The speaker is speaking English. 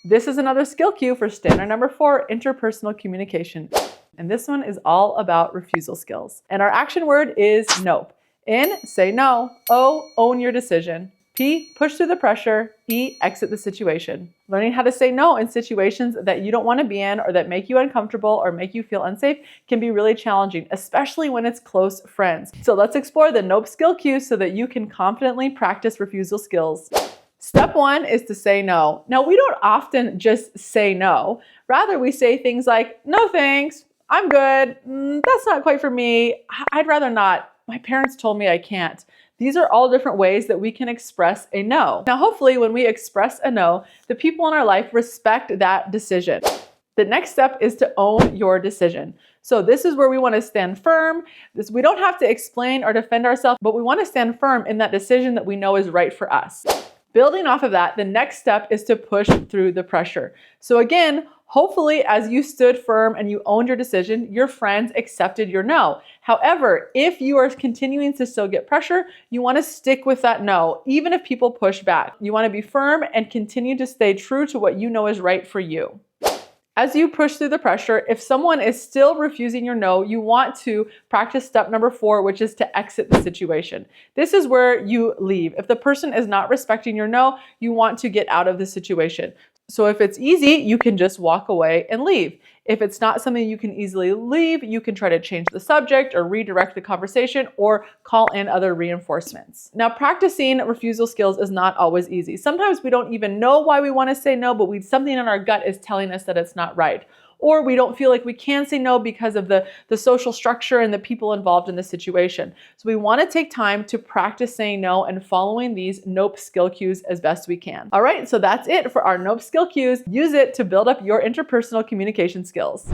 This is another skill cue for standard number 4, interpersonal communication. And this one is all about refusal skills. And our action word is nope. N, say no. O, own your decision. P, push through the pressure. E, exit the situation. Learning how to say no in situations that you don't want to be in or that make you uncomfortable or make you feel unsafe can be really challenging, especially when it's close friends. So let's explore the nope skill cues so that you can confidently practice refusal skills. Step 1 is to say no. Now, we don't often just say no. Rather, we say things like, no thanks, I'm good, that's not quite for me, I'd rather not, my parents told me I can't. These are all different ways that we can express a no. Now, hopefully, when we express a no, the people in our life respect that decision. The next step is to own your decision. So this is where we want to stand firm. We don't have to explain or defend ourselves, but we want to stand firm in that decision that we know is right for us. Building off of that, the next step is to push through the pressure. So again, hopefully as you stood firm and you owned your decision, your friends accepted your no. However, if you are continuing to still get pressure, you want to stick with that no, even if people push back. You want to be firm and continue to stay true to what you know is right for you. As you push through the pressure, if someone is still refusing your no, you want to practice step number 4, which is to exit the situation. This is where you leave. If the person is not respecting your no, you want to get out of the situation. So if it's easy, you can just walk away and leave. If it's not something you can easily leave, you can try to change the subject or redirect the conversation or call in other reinforcements. Now, practicing refusal skills is not always easy. Sometimes we don't even know why we want to say no, but something in our gut is telling us that it's not right. Or we don't feel like we can say no because of the social structure and the people involved in the situation. So we want to take time to practice saying no and following these nope skill cues as best we can. All right, so that's it for our nope skill cues. Use it to build up your interpersonal communication skills.